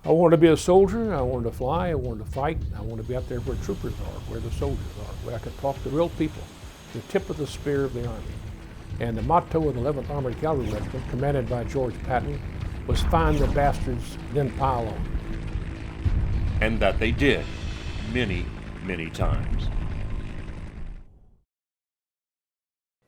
I wanted to be a soldier, I wanted to fly, I wanted to fight, I wanted to be out there where troopers are, where the soldiers are, where I could talk to real people, the tip of the spear of the Army. And the motto of the 11th Armored Cavalry Regiment, commanded by George Patton, was "Find the bastards, then pile on." And that they did, many, many times.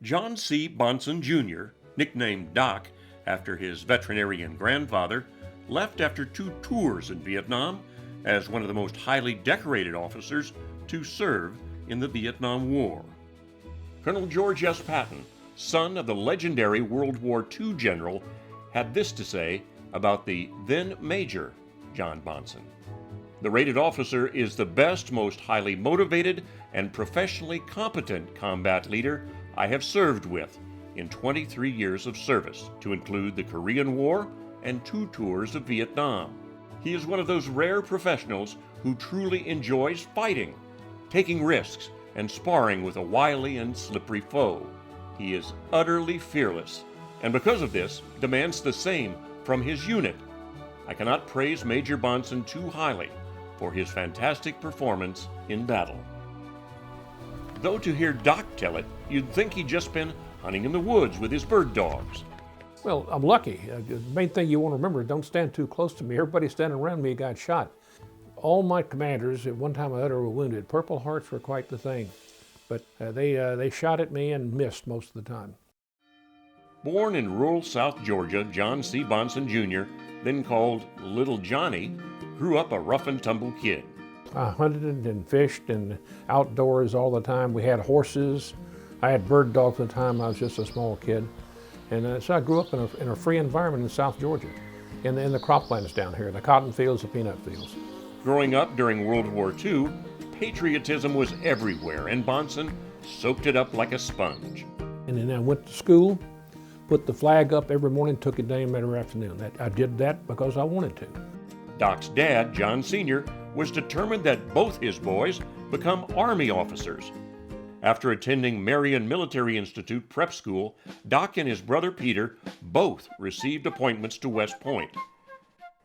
John C. Bahnsen Jr., nicknamed Doc after his veterinarian grandfather, left after 2 tours in Vietnam as one of the most highly decorated officers to serve in the Vietnam War. Colonel George S. Patton, son of the legendary World War II general, had this to say about the then Major John Bahnsen. The rated officer is the best, most highly motivated, and professionally competent combat leader I have served with in 23 years of service, to include the Korean War and 2 tours of Vietnam. He is one of those rare professionals who truly enjoys fighting, taking risks, and sparring with a wily and slippery foe. He is utterly fearless, and because of this, demands the same from his unit. I cannot praise Major Bahnsen too highly for his fantastic performance in battle. Though to hear Doc tell it, you'd think he'd just been hunting in the woods with his bird dogs. Well, I'm lucky. The main thing you want to remember is don't stand too close to me. Everybody standing around me got shot. All my commanders, at one time or other, were wounded. Purple Hearts were quite the thing. But they shot at me and missed most of the time. Born in rural South Georgia, John C. Bahnsen Jr., then called Little Johnny, grew up a rough and tumble kid. I hunted and fished and outdoors all the time. We had horses. I had bird dogs at the time. I was just a small kid. And so I grew up in a free environment in South Georgia, in the croplands down here, the cotton fields, the peanut fields. Growing up during World War II, patriotism was everywhere, and Bahnsen soaked it up like a sponge. And then I went to school, put the flag up every morning, took it down every afternoon. I did that because I wanted to. Doc's dad, John Sr., was determined that both his boys become Army officers. After attending Marion Military Institute prep school, Doc and his brother Peter both received appointments to West Point.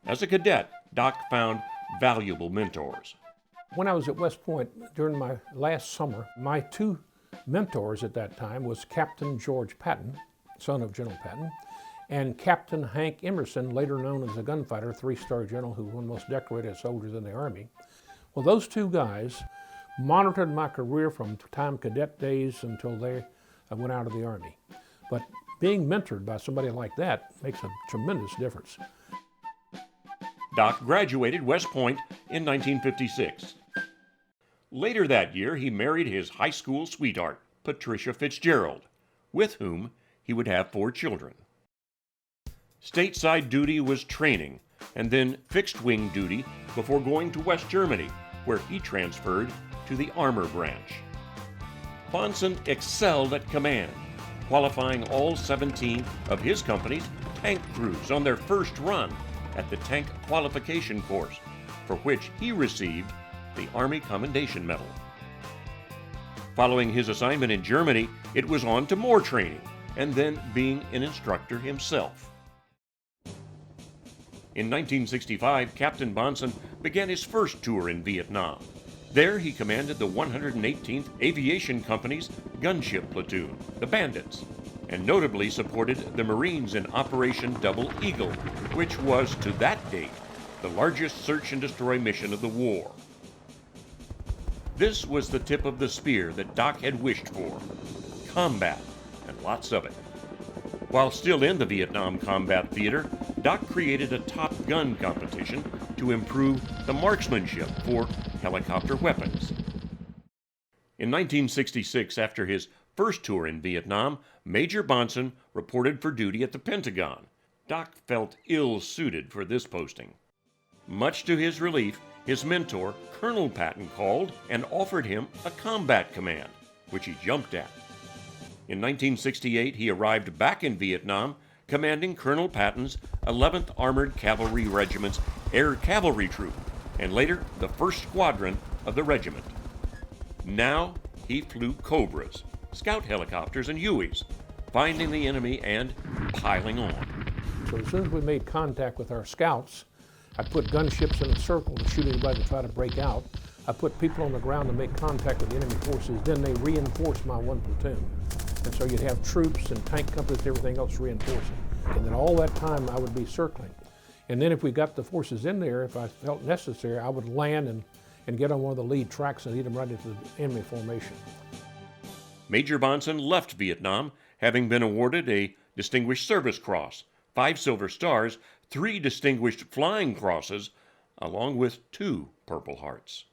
As a cadet, Doc found valuable mentors. When I was at West Point during my last summer, my 2 mentors at that time was Captain George Patton, son of General Patton, and Captain Hank Emerson, later known as a gunfighter, 3-star general who was one of the most decorated soldiers in the Army. Well, those 2 guys monitored my career from time cadet days until I went out of the Army. But being mentored by somebody like that makes a tremendous difference. Doc graduated West Point in 1956. Later that year, he married his high school sweetheart, Patricia Fitzgerald, with whom he would have 4 children. Stateside duty was training, and then fixed-wing duty before going to West Germany, where he transferred to the armor branch. Bahnsen excelled at command, qualifying all 17 of his company's tank crews on their first run at the tank qualification course, for which he received the Army Commendation Medal. Following his assignment in Germany, it was on to more training, and then being an instructor himself. In 1965, Captain Bahnsen began his first tour in Vietnam. There he commanded the 118th Aviation Company's gunship platoon, the Bandits, and notably supported the Marines in Operation Double Eagle, which was, to that date, the largest search and destroy mission of the war. This was the tip of the spear that Doc had wished for: combat, and lots of it. While still in the Vietnam combat theater, Doc created a Top Gun competition to improve the marksmanship for helicopter weapons. In 1966, after his first tour in Vietnam, Major Bahnsen reported for duty at the Pentagon. Doc felt ill-suited for this posting. Much to his relief, his mentor, Colonel Patton, called and offered him a combat command, which he jumped at. In 1968, he arrived back in Vietnam, commanding Colonel Patton's 11th Armored Cavalry Regiment's Air Cavalry Troop, and later the 1st Squadron of the regiment. Now he flew Cobras, scout helicopters, and Hueys, finding the enemy and piling on. So as soon as we made contact with our scouts, I put gunships in a circle to shoot anybody to try to break out. I put people on the ground to make contact with the enemy forces. Then they reinforced my one platoon. And so you'd have troops and tank companies and everything else reinforcing. And then all that time I would be circling. And then if we got the forces in there, if I felt necessary, I would land and get on one of the lead tracks and lead them right into the enemy formation. Major Bahnsen left Vietnam, having been awarded a Distinguished Service Cross, 5 Silver Stars, 3 Distinguished Flying Crosses, along with 2 Purple Hearts.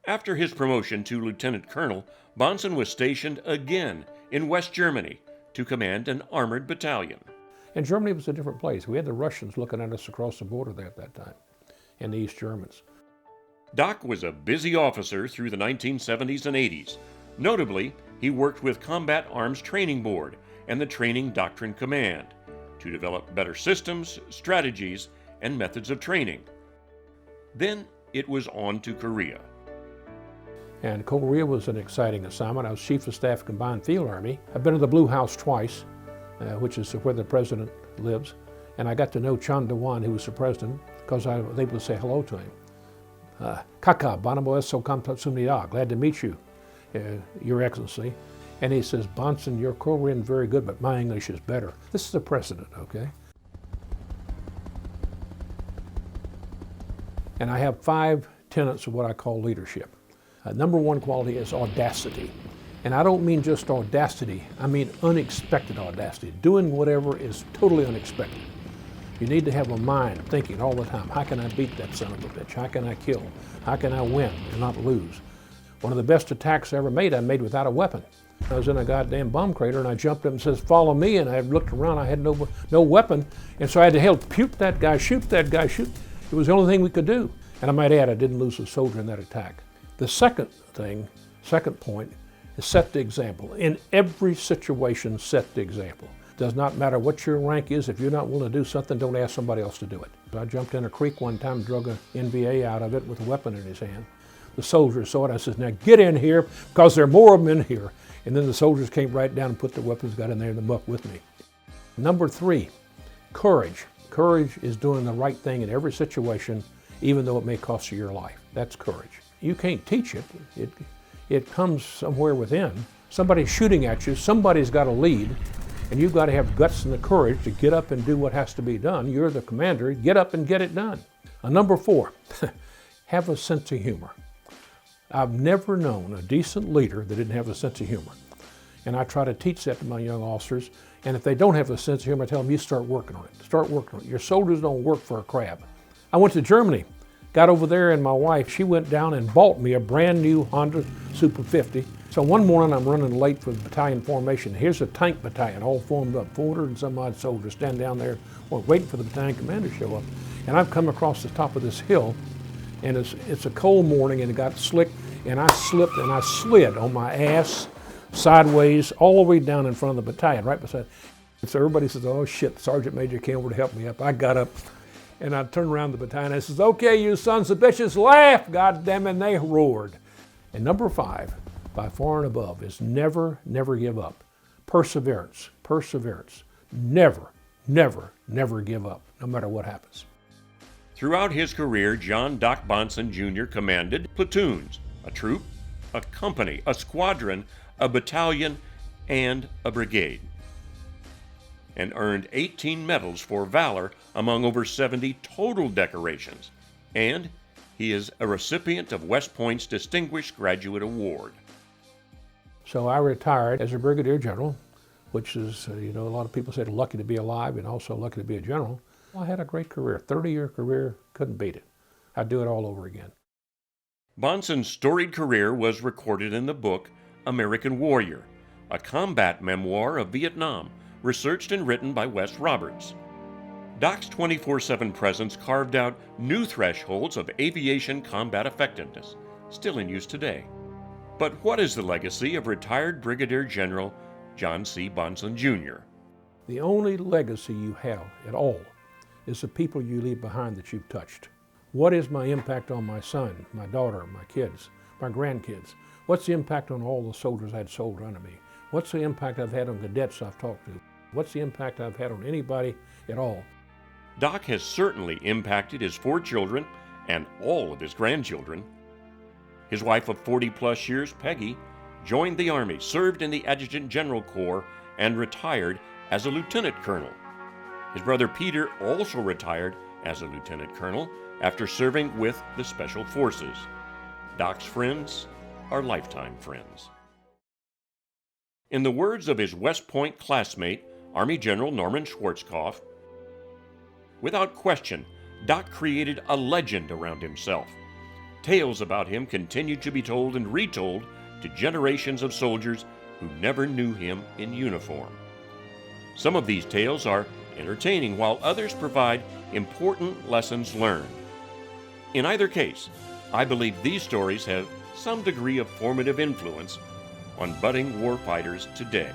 After his promotion to Lieutenant Colonel, Bahnsen was stationed again in West Germany to command an armored battalion. And Germany was a different place. We had the Russians looking at us across the border there at that time, and the East Germans. Doc was a busy officer through the 1970s and 80s. Notably, he worked with Combat Arms Training Board and the Training Doctrine Command to develop better systems, strategies, and methods of training. Then it was on to Korea. And Korea was an exciting assignment. I was Chief of Staff Combined Field Army. I've been to the Blue House twice, which is where the president lives. And I got to know Chon Do-won, who was the president, because I was able to say hello to him. Kaka, Banamo Eso Kamtatsumnida, glad to meet you, Your Excellency. And he says, Bahnsen, your Korean is very good, but my English is better. This is the president, okay? And I have 5 tenets of what I call leadership. Number 1 quality is audacity. And I don't mean just audacity, I mean unexpected audacity. Doing whatever is totally unexpected. You need to have a mind of thinking all the time, how can I beat that son of a bitch? How can I kill? How can I win and not lose? One of the best attacks I ever made, I made without a weapon. I was in a goddamn bomb crater and I jumped up and says, follow me, and I looked around, I had no weapon, and so I had to help shoot that guy, shoot. It was the only thing we could do. And I might add, I didn't lose a soldier in that attack. The second point, is set the example. In every situation, set the example. Does not matter what your rank is, if you're not willing to do something, don't ask somebody else to do it. I jumped in a creek one time, drug an NVA out of it with a weapon in his hand. The soldiers saw it, I said, now get in here, because there are more of them in here. And then the soldiers came right down and put their weapons, got in there in the muck with me. Number 3, courage. Courage is doing the right thing in every situation, even though it may cost you your life. That's courage. You can't teach it. It comes somewhere within. Somebody's shooting at you, somebody's got to lead, and you've got to have guts and the courage to get up and do what has to be done. You're the commander, get up and get it done. Number 4, have a sense of humor. I've never known a decent leader that didn't have a sense of humor. And I try to teach that to my young officers. And if they don't have a sense of humor, I tell them, you start working on it. Start working on it. Your soldiers don't work for a crab. I went to Germany, got over there, and my wife, she went down and bought me a brand new Honda Super 50. So one morning I'm running late for the battalion formation. Here's a tank battalion, all formed up, 400 and some odd soldiers stand down there waiting for the battalion commander to show up. And I've come across the top of this hill, and it's a cold morning, and it got slick, and I slipped and I slid on my ass sideways all the way down in front of the battalion, right beside. So everybody says, oh shit, Sergeant Major came over to help me up. I got up and I turned around the battalion and I says, okay, you sons of bitches, laugh, goddamn, and they roared. And number 5, by far and above, is never, never give up. Perseverance, perseverance. Never, never, never give up, no matter what happens. Throughout his career, John Doc Bahnsen Jr. commanded platoons, a troop, a company, a squadron, a battalion, and a brigade, and earned 18 medals for valor among over 70 total decorations. And he is a recipient of West Point's Distinguished Graduate Award. So I retired as a brigadier general, which is, a lot of people said lucky to be alive and also lucky to be a general. I had a great career, 30-year career, couldn't beat it. I'd do it all over again. Bahnsen's storied career was recorded in the book American Warrior, a combat memoir of Vietnam, researched and written by Wes Roberts. Doc's 24/7 presence carved out new thresholds of aviation combat effectiveness, still in use today. But what is the legacy of retired Brigadier General John C. Bahnsen Jr.? The only legacy you have at all is the people you leave behind that you've touched. What is my impact on my son, my daughter, my kids, my grandkids? What's the impact on all the soldiers I had sold under me? What's the impact I've had on cadets I've talked to? What's the impact I've had on anybody at all? Doc has certainly impacted his 4 children and all of his grandchildren. His wife of 40-plus years, Peggy, joined the Army, served in the Adjutant General Corps, and retired as a lieutenant colonel. His brother Peter also retired as a lieutenant colonel after serving with the Special Forces. Doc's friends are lifetime friends. In the words of his West Point classmate, Army General Norman Schwarzkopf, "Without question, Doc created a legend around himself. Tales about him continue to be told and retold to generations of soldiers who never knew him in uniform. Some of these tales are entertaining, while others provide important lessons learned. In either case, I believe these stories have some degree of formative influence on budding warfighters today."